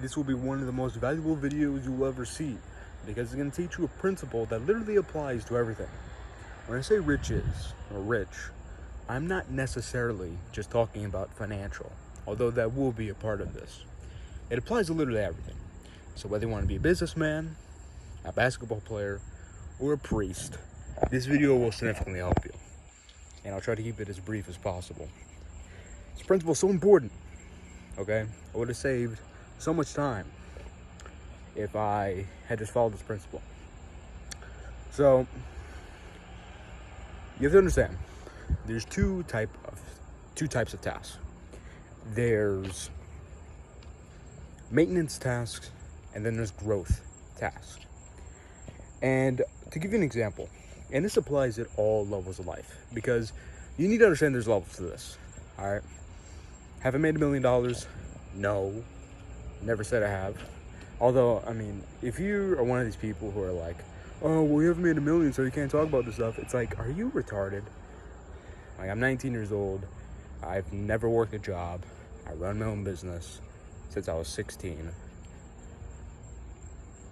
this will be one of the most valuable videos you will ever see, because it's going to teach you a principle that literally applies to everything. When I say riches or rich, I'm not necessarily just talking about financial, although that will be a part of this. It applies to literally everything. So whether you want to be a businessman, a basketball player, or a priest, this video will significantly help you. And I'll try to keep it as brief as possible. This principle is so important, okay? I would have saved so much time if I had just followed this principle. So, you have to understand, there's two types of tasks. There's maintenance tasks, and then there's growth tasks. And to give you an example, and this applies at all levels of life, because you need to understand there's levels to this, all right? Have I made $1 million? No, never said I have. Although, I mean, if you are one of these people who are like, oh, well, you haven't made $1 million, so you can't talk about this stuff. It's like, are you retarded? Like, I'm 19 years old. I've never worked a job. I run my own business since I was 16.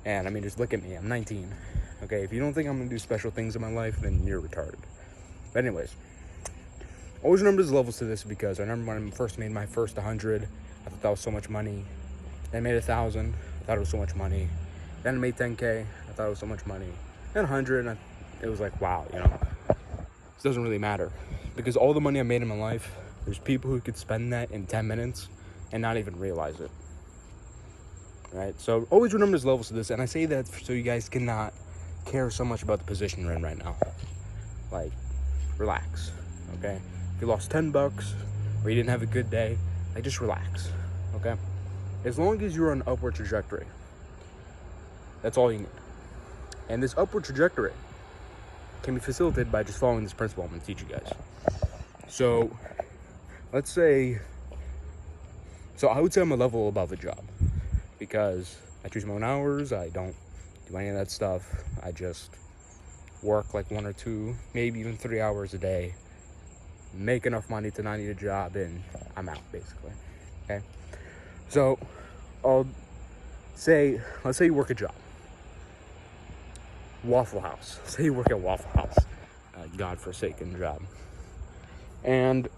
And I mean, just look at me. I'm 19. Okay, if you don't think I'm gonna do special things in my life, then you're retarded. But anyways, always remember there's levels to this, because I remember when I first made my first 100, I thought that was so much money. Then I made 1,000, I thought it was so much money. Then I made 10K, I thought it was so much money. Then 100, it was like, wow, you know. This doesn't really matter, because all the money I made in my life, there's people who could spend that in 10 minutes and not even realize it. Right? So always remember there's levels to this, and I say that so you guys cannot care so much about the position you're in right now. Like, relax, okay? If you lost 10 bucks or you didn't have a good day, like, just relax, okay? As long as you're on an upward trajectory, that's all you need. And this upward trajectory can be facilitated by just following this principle I'm going to teach you guys. So, let's say, I would say I'm a level above a job, because I choose my own hours, I don't do any of that stuff. I just work like 1 or 2, maybe even 3 hours a day, make enough money to not need a job, and I'm out, basically, okay? So, let's say you work a job. Waffle House. Say you work at Waffle House. Godforsaken job. And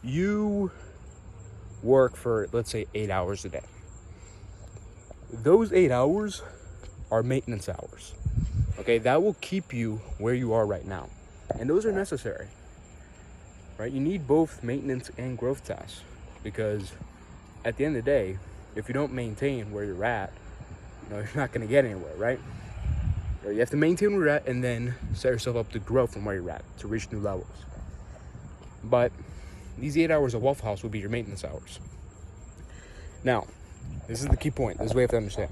you work for, let's say, 8 hours a day. Those 8 hours are maintenance hours. Okay, that will keep you where you are right now. And those are necessary. Right? You need both maintenance and growth tasks, because at the end of the day, if you don't maintain where you're at, you're not going to get anywhere, right? You have to maintain where you're at and then set yourself up to grow from where you're at, to reach new levels. But these 8 hours of Waffle House will be your maintenance hours. Now, this is the key point. This is what you have to understand.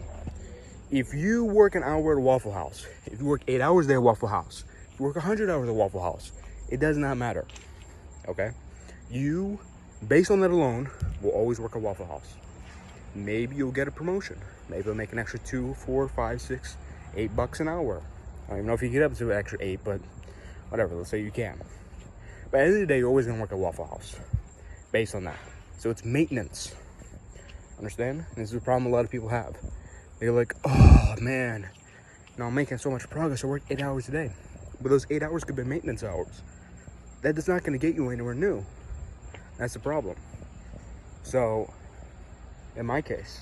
If you work an hour at Waffle House, if you work 8 hours there at Waffle House, if you work 100 hours at Waffle House, it does not matter, okay? You, based on that alone, will always work at Waffle House. Maybe you'll get a promotion. Maybe you'll make an extra 2, 4, 5, 6, $8 an hour. I don't even know if you get up to an extra 8, but whatever, let's say you can. But at the end of the day, you're always gonna work at Waffle House, based on that. So it's maintenance. Understand? And this is a problem a lot of people have. They're like, oh man, I'm making so much progress. I work 8 hours a day. But those 8 hours could be maintenance hours. That is not gonna get you anywhere new. That's the problem. So, in my case,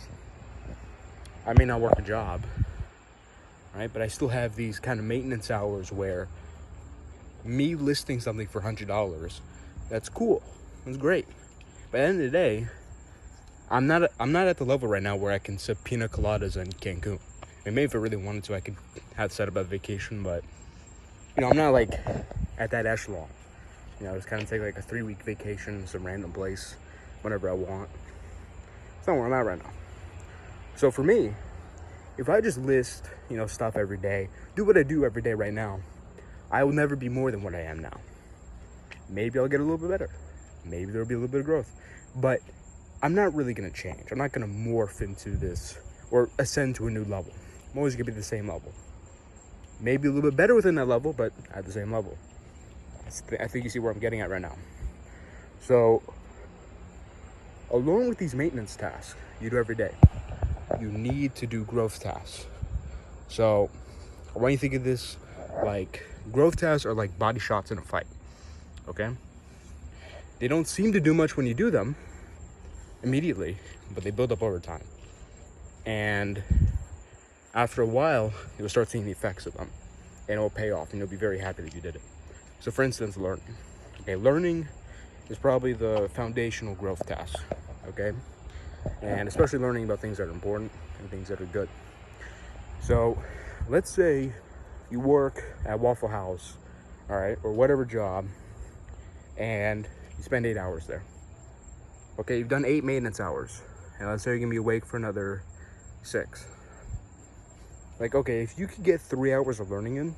I may not work a job, right? But I still have these kind of maintenance hours where me listing something for $100, that's cool. That's great. But at the end of the day, I'm not at the level right now where I can sip pina coladas in Cancun. I mean, maybe if I really wanted to, I could have set up a vacation, but I'm not like at that echelon. Just kind of take like a 3-week vacation in some random place whenever I want. It's not where I'm at right now. So for me, if I just list, stuff every day, do what I do every day right now, I will never be more than what I am now. Maybe I'll get a little bit better. Maybe there'll be a little bit of growth. But I'm not really going to change. I'm not going to morph into this or ascend to a new level. I'm always going to be the same level. Maybe a little bit better within that level, but at the same level. I, I, think, you see where I'm getting at right now. So, along with these maintenance tasks you do every day, you need to do growth tasks. So I want you to think of this like growth tasks are like body shots in a fight. Okay? They don't seem to do much when you do them immediately, but they build up over time. And after a while, you'll start seeing the effects of them, and it will pay off, and you'll be very happy that you did it. So for instance, learning. Okay, learning is probably the foundational growth task, okay? And especially learning about things that are important and things that are good. So let's say you work at Waffle House, all right, or whatever job, and you spend 8 hours there. Okay, you've done 8 maintenance hours, and let's say you're gonna be awake for another 6. Like, okay, if you could get 3 hours of learning in,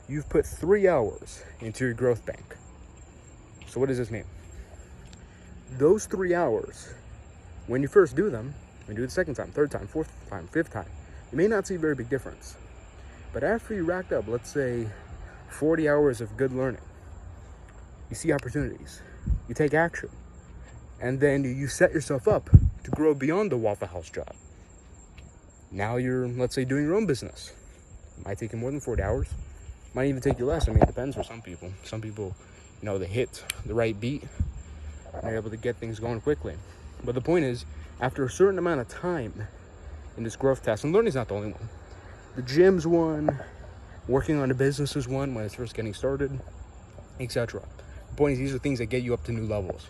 you've put 3 hours into your growth bank. So what does this mean? Those 3 hours, when you first do them, when you do it the second time, third time, fourth time, fifth time, you may not see a very big difference. But after you racked up, let's say 40 hours of good learning, you see opportunities, you take action, and then you set yourself up to grow beyond the Waffle House job. Now you're, let's say, doing your own business. It might take you more than 40 hours. Might even take you less. I mean, it depends for some people. Some people, you know, they hit the right beat and they're able to get things going quickly. But the point is, after a certain amount of time in this growth task, and learning's not the only one. The gym's one, working on a business is one when it's first getting started, etc. The point is, these are things that get you up to new levels.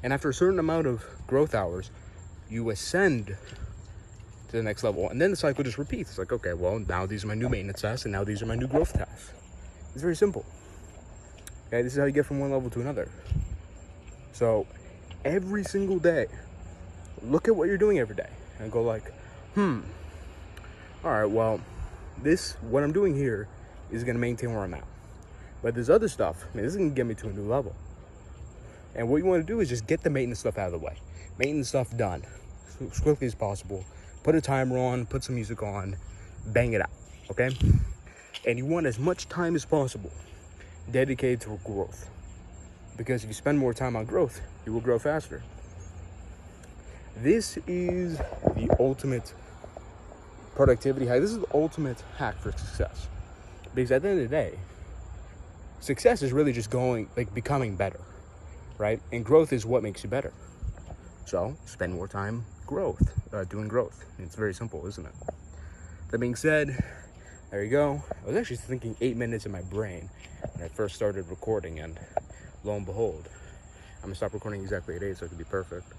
And after a certain amount of growth hours, you ascend to the next level. And then the cycle just repeats. It's like, okay, well, now these are my new maintenance tasks, and now these are my new growth tasks. It's very simple. Okay, this is how you get from one level to another. So every single day, look at what you're doing every day and go like, all right, well, what I'm doing here is going to maintain where I'm at. But this other stuff, this is going to get me to a new level. And what you want to do is just get the maintenance stuff out of the way. Maintenance stuff done as quickly as possible. Put a timer on, put some music on, bang it out, okay? And you want as much time as possible dedicated to growth. Because if you spend more time on growth, you will grow faster. This is the ultimate productivity hack. This is the ultimate hack for success. Because at the end of the day, success is really just becoming better, right? And growth is what makes you better. So spend more time doing growth. It's very simple, isn't it? That being said, there you go. I was actually thinking 8 minutes in my brain when I first started recording, and lo and behold, I'm gonna stop recording exactly at 8 so it could be perfect.